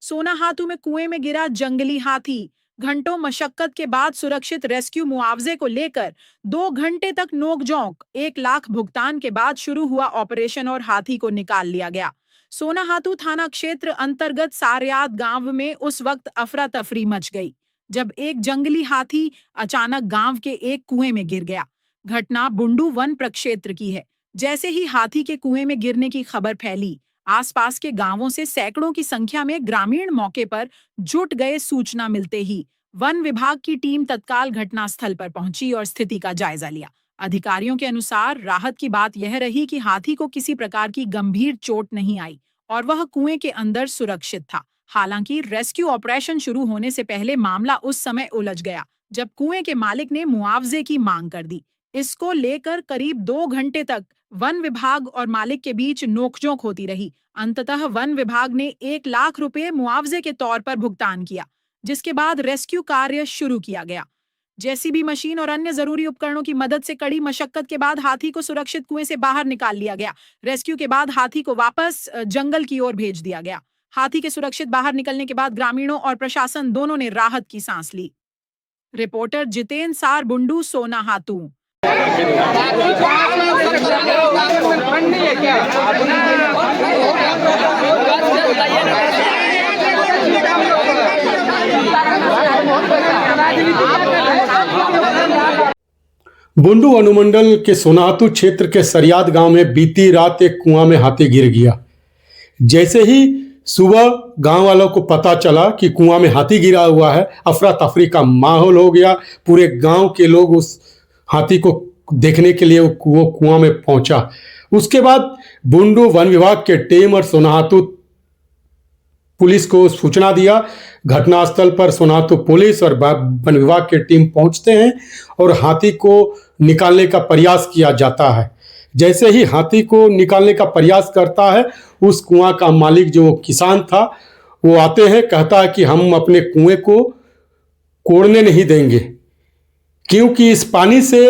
सोनाहातू में कुएं में गिरा जंगली हाथी। घंटों मशक्कत के बाद सुरक्षित रेस्क्यू मुआवजे को लेकर 2 घंटे तक नोकझोंक। 1 लाख भुगतान के बाद शुरू हुआ ऑपरेशन और हाथी को निकाल लिया गया। सोनाहातू थाना क्षेत्र अंतर्गत सारयाद गांव में उस वक्त अफरा तफरी मच गई जब एक जंगली हाथी अचानक गांव के एक कुएं में गिर गया। घटना बुंडू वन प्रक्षेत्र की है। जैसे ही हाथी के कुएं में गिरने की खबर फैली, आसपास के गांवों से सैकड़ों की संख्या में ग्रामीण मौके पर जुट गए। सूचना मिलते ही वन विभाग की टीम तत्काल घटनास्थल पर पहुंची और स्थिति का जायजा लिया। अधिकारियों के अनुसार राहत की बात यह रही कि हाथी को किसी प्रकार की गंभीर चोट नहीं आई और वह कुएं के अंदर सुरक्षित था। हालांकि रेस्क्यू ऑपरेशन शुरू होने से पहले मामला उस समय उलझ गया जब कुएं के मालिक ने मुआवजे की मांग कर दी। इसको लेकर करीब 2 घंटे तक वन विभाग और मालिक के बीच नोकझोंक होती रही। अंततः वन विभाग ने 1 लाख रुपए मुआवजे के तौर पर भुगतान किया, जिसके बाद रेस्क्यू कार्य शुरू किया गया। जेसीबी मशीन और अन्य जरूरी उपकरणों की मदद से कड़ी मशक्कत के बाद हाथी को सुरक्षित कुएं से बाहर निकाल लिया गया। रेस्क्यू के बाद हाथी को वापस जंगल की ओर भेज दिया गया। हाथी के सुरक्षित बाहर निकलने के बाद ग्रामीणों और प्रशासन दोनों ने राहत की सांस ली। रिपोर्टर जितेंद्र सार, बुंडू, सोनाहातू। बुंडू अनुमंडल के सोनाहातू क्षेत्र के सरियाद गांव में बीती रात एक कुआं में हाथी गिर गया। जैसे ही सुबह गांव वालों को पता चला कि कुआं में हाथी गिरा हुआ है, अफरा तफरी का माहौल हो गया। पूरे गांव के लोग उस हाथी को देखने के लिए वो कुआं में पहुंचा। उसके बाद बुंडू वन विभाग के टीम और सोनाहातू पुलिस को सूचना दिया। घटनास्थल पर सोनाहातू पुलिस और वन विभाग की टीम पहुंचते हैं और हाथी को निकालने का प्रयास किया जाता है। जैसे ही हाथी को निकालने का प्रयास करता है, उस कुआं का मालिक जो किसान था वो आते हैं, कहता है कि हम अपने कुएं को कोड़ने नहीं देंगे क्योंकि इस पानी से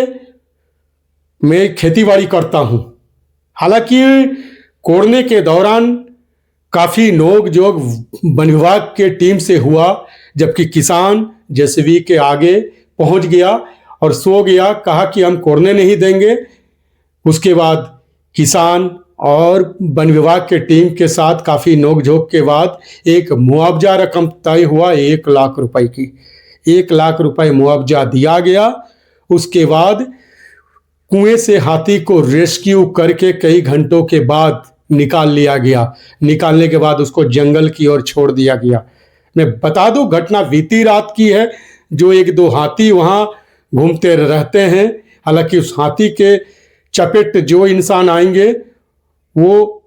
मैं खेतीबाड़ी करता हूं। हालांकि कोड़ने के दौरान काफी नोक-झोंक वन विभाग के टीम से हुआ, जबकि किसान जेसीबी के आगे पहुंच गया और सो गया, कहा कि हम कोड़ने नहीं देंगे। उसके बाद किसान और वन विभाग के टीम के साथ काफी नोक-झोंक के बाद एक मुआवजा रकम तय हुआ 1 लाख रुपए की। 1 लाख रुपए मुआवजा दिया गया। उसके बाद कुएं से हाथी को रेस्क्यू करके कई घंटों के बाद निकाल लिया गया। निकालने के बाद उसको जंगल की ओर छोड़ दिया गया। मैं बता दूं, घटना बीती रात की है। जो 1-2 हाथी वहां घूमते रहते हैं। हालांकि उस हाथी के चपेट जो इंसान आएंगे वो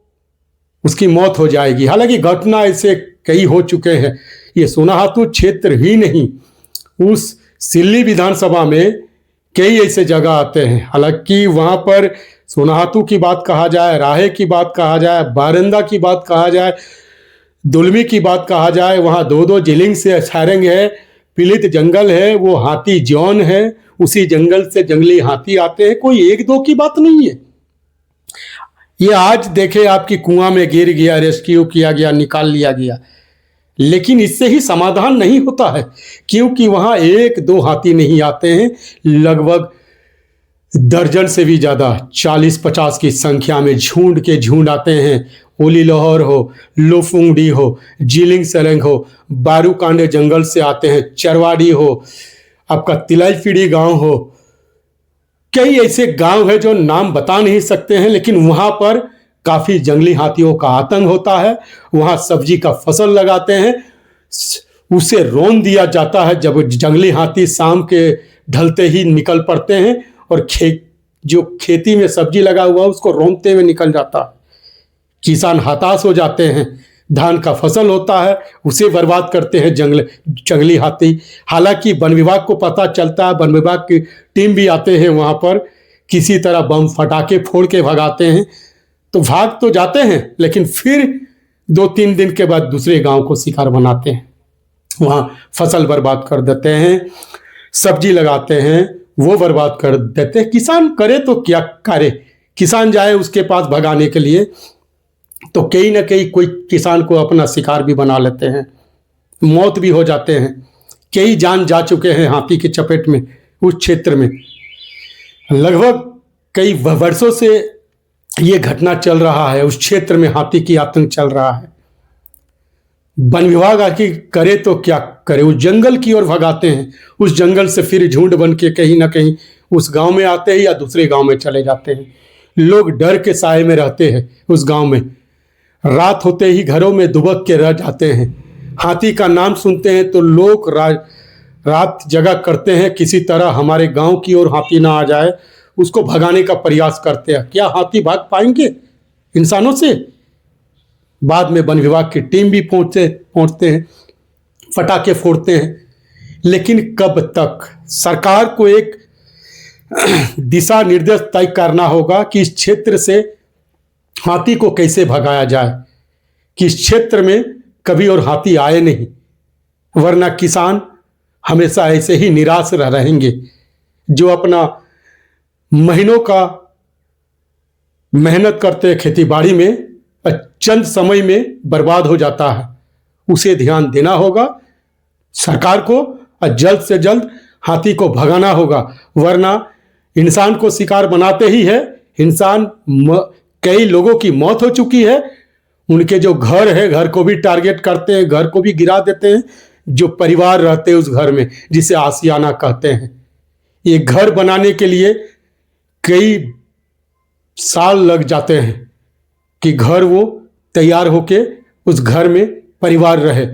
उसकी मौत हो जाएगी। हालांकि घटना ऐसे कई हो चुके हैं। ये सोनाहातू क्षेत्र ही नहीं, उस सिल्ली विधानसभा में कई ऐसे जगह आते हैं। हालांकि वहां पर सोनाहातू की बात कहा जाए, राहे की बात कहा जाए, बारंदा की बात कहा जाए, दुलमी की बात कहा जाए, वहां 2-2 जिलिंग से छारंग है, पीलित जंगल है, वो हाथी जौन है, उसी जंगल से जंगली हाथी आते हैं। कोई 1-2 की बात नहीं है। ये आज देखे आपकी कुआं में गिर गया, रेस्क्यू किया गया, निकाल लिया गया, लेकिन इससे ही समाधान नहीं होता है क्योंकि वहां 1-2 हाथी नहीं आते हैं, लगभग दर्जन से भी ज़्यादा 40-50 की संख्या में झुंड के झुंड आते हैं। ओली लाहौर हो, लोफुंगडी हो, जिलिंग सरेंग हो, बारूकांडे जंगल से आते हैं, चरवाड़ी हो, आपका तिलाईपीड़ी गांव हो। कई ऐसे गांव है जो नाम बता नहीं सकते हैं, लेकिन वहां पर काफी जंगली हाथियों का आतंक होता है। वहां सब्जी का फसल लगाते हैं, उसे रौंद दिया जाता है। जब जंगली हाथी शाम के ढलते ही निकल पड़ते हैं और जो खेती में सब्जी लगा हुआ उसको रौंदते हुए निकल जाता है। किसान हताश हो जाते हैं। धान का फसल होता है उसे बर्बाद करते हैं जंगली हाथी। हालांकि वन विभाग को पता चलता है, वन विभाग की टीम भी आते हैं वहां पर, किसी तरह बम फटाके फोड़ के भगाते हैं। तो भाग तो जाते हैं, लेकिन फिर 2-3 दिन के बाद दूसरे गांव को शिकार बनाते हैं। वहां फसल बर्बाद कर देते हैं, सब्जी लगाते हैं वो बर्बाद कर देते हैं। किसान करे तो क्या करे, किसान जाए उसके पास भगाने के लिए, तो कहीं ना कहीं कोई किसान को अपना शिकार भी बना लेते हैं, मौत भी हो जाते हैं। कई जान जा चुके हैं हाथी की चपेट में उस क्षेत्र में। लगभग कई वर्षों से ये घटना चल रहा है, उस क्षेत्र में हाथी की आतंक चल रहा है। वन विभाग आखिर करे तो क्या करे, उस जंगल की ओर भगाते हैं, उस जंगल से फिर झुंड बन के कहीं ना कहीं उस गांव में आते हैं या दूसरे गांव में चले जाते हैं। लोग डर के साए में रहते हैं उस गांव में, रात होते ही घरों में दुबक के रह जाते हैं। हाथी का नाम सुनते हैं तो लोग रात जगह करते हैं, किसी तरह हमारे गांव की ओर हाथी ना आ जाए, उसको भगाने का प्रयास करते हैं। क्या हाथी भाग पाएंगे इंसानों से? बाद में वन विभाग की टीम भी पहुंचते हैं, फटाके फोड़ते हैं, लेकिन कब तक? सरकार को एक दिशा निर्देश तय करना होगा कि इस क्षेत्र से हाथी को कैसे भगाया जाए, कि इस क्षेत्र में कभी और हाथी आए नहीं, वरना किसान हमेशा ऐसे ही निराश रहेंगे। जो अपना महीनों का मेहनत करते हैं खेती बाड़ी में, चंद समय में बर्बाद हो जाता है। उसे ध्यान देना होगा सरकार को और जल्द से जल्द हाथी को भगाना होगा, वरना इंसान को शिकार बनाते ही है। कई लोगों की मौत हो चुकी है, उनके जो घर है घर को भी टारगेट करते हैं, घर को भी गिरा देते हैं। जो परिवार रहते हैं उस घर में, जिसे आशियाना कहते हैं, ये घर बनाने के लिए कई साल लग जाते हैं कि घर वो तैयार होके उस घर में परिवार रहे।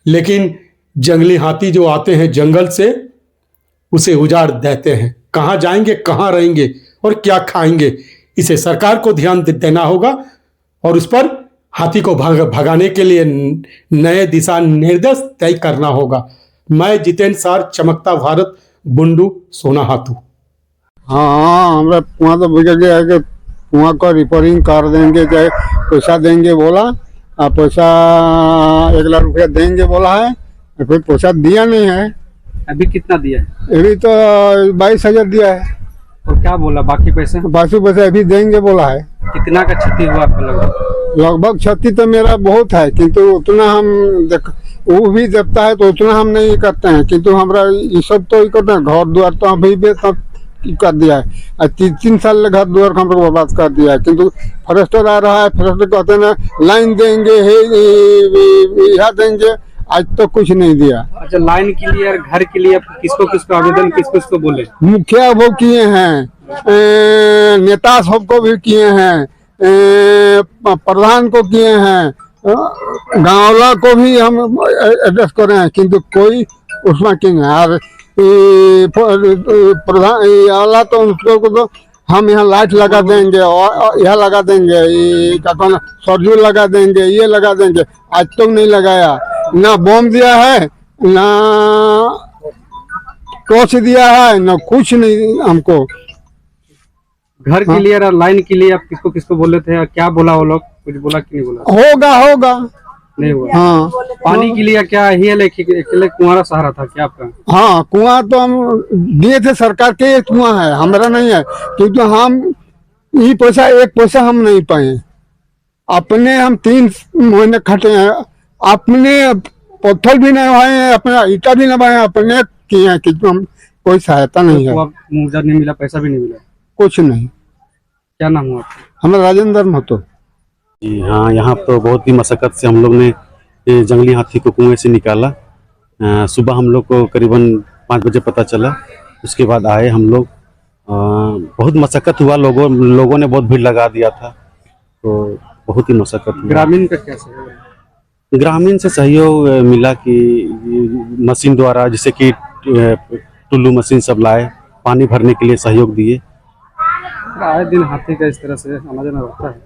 लेकिन जंगली हाथी जो आते हैं जंगल से, उसे उजाड़ देते हैं। कहाँ जाएंगे, कहाँ रहेंगे और क्या खाएंगे, इसे सरकार को ध्यान देना होगा और उस पर हाथी को भगाने के लिए नए दिशा निर्देश तय करना होगा। मैं जितेंद्र सार, चमकता भारत, बुंडू, सोनाहातू। हाँ, हमारा कुआं तो बिगड़ गया है कि कुआं का रिपेयरिंग कर देंगे, चाहे पैसा देंगे बोला, पैसा 1 लाख रुपया देंगे बोला है, फिर पैसा दिया नहीं है। अभी कितना दिया है? अभी तो 22,000 दिया है। और क्या बोला बाकी पैसे? बाकी पैसा अभी देंगे बोला है। कितना का क्षति हुआ आपका लगभग? लगभग क्षति तो मेरा बहुत है, किंतु उतना हम वो भी देता है तो उतना हम नहीं करते हैं, किंतु हमारा ये सब तो ही करते हैं। घर द्वार तो अभी भी सब कर दिया है, 3 साल घर द्वार हम लोग बर्बाद कर दिया है। किंतु फॉरेस्टर आ रहा है, फॉरेस्टर कहते हैं ना लाइन देंगे, यहाँ देंगे, आज तो कुछ नहीं दिया। अच्छा, लाइन के लिए और घर के लिए किसको किसको आवेदन किसको बोले? मुखिया वो किए हैं, नेता सबको भी किए हैं, प्रधान को किए हैं, गाँवला को भी हम एड्रेस कर रहे हैं, किंतु कोई उसमें क्यों नहीं। और प्रधान आला तो उनको तो हम यहाँ लाइट लगा देंगे और यह लगा देंगे, क्या कहना सरजू लगा देंगे, ये लगा देंगे, आज तक नहीं लगाया। ना बम दिया है, ना टॉर्च दिया है, ना कुछ नहीं हमको। घर के लिए और लाइन के लिए आप किसको किसको बोले थे और क्या बोला वो लोग? कुछ बोला कि नहीं बोला? होगा नहीं हुआ। हाँ, पानी के लिए क्या ही अकेले कुआं सहारा था क्या आपका? हाँ, कुआं तो हम दिए थे, सरकार के कुआं है, हमारा नहीं है, क्योंकि हम ये पैसा 1 पैसा हम नहीं पाए। अपने हम 3 महीने खटे हैं, अपने पत्थर भी नहीं भाए हैं, अपना ईटा भी नहीं भाए, अपने किए हैं, क्योंकि हम कोई सहायता नहीं है। मुआवजा नहीं मिला, पैसा भी नहीं मिला, कुछ नहीं। क्या नाम हुआ आपका? हमारा राजेंद्र महतो। जी हाँ, यहाँ तो बहुत ही मशक्कत से हम लोग ने ये जंगली हाथी को कुएं से निकाला। सुबह हम लोग को करीबन 5 बजे पता चला, उसके बाद आए हम लोग। बहुत मशक्कत हुआ, लोगों ने बहुत भीड़ लगा दिया था, तो बहुत ही मशक्कत हुआ। ग्रामीण का क्या सहयोग? ग्रामीण से सहयोग मिला कि मशीन द्वारा, जैसे कि टुल्लू मशीन सब लाए, पानी भरने के लिए सहयोग दिए। आए दिन हाथी का इस तरह से आना जाना रहता है,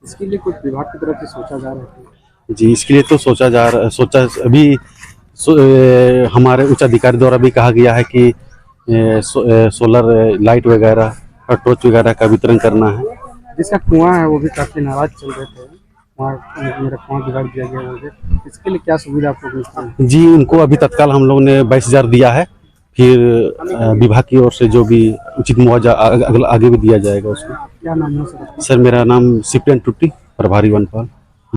इसके लिए कुछ विभाग की तरफ से सोचा जा रहा है? जी, इसके लिए तो सोचा अभी हमारे उच्च अधिकारी द्वारा भी कहा गया है कि सोलर लाइट वगैरह और टॉर्च वगैरह का वितरण करना है। जिसका कुआं है वो भी काफी नाराज चल रहे थे, मेरा कुआं बिगाड़ दिया गया मुझे, इसके लिए क्या सुविधा आपको मिलती है? जी, उनको अभी तत्काल हम लोग ने 22,000 दिया है, फिर विभाग की ओर से जो भी उचित मुआवजा आगे भी दिया जाएगा उसको। क्या नाम है सर? सर, मेरा नाम सिप्टेन टुट्टी। प्रभारी वनपाल।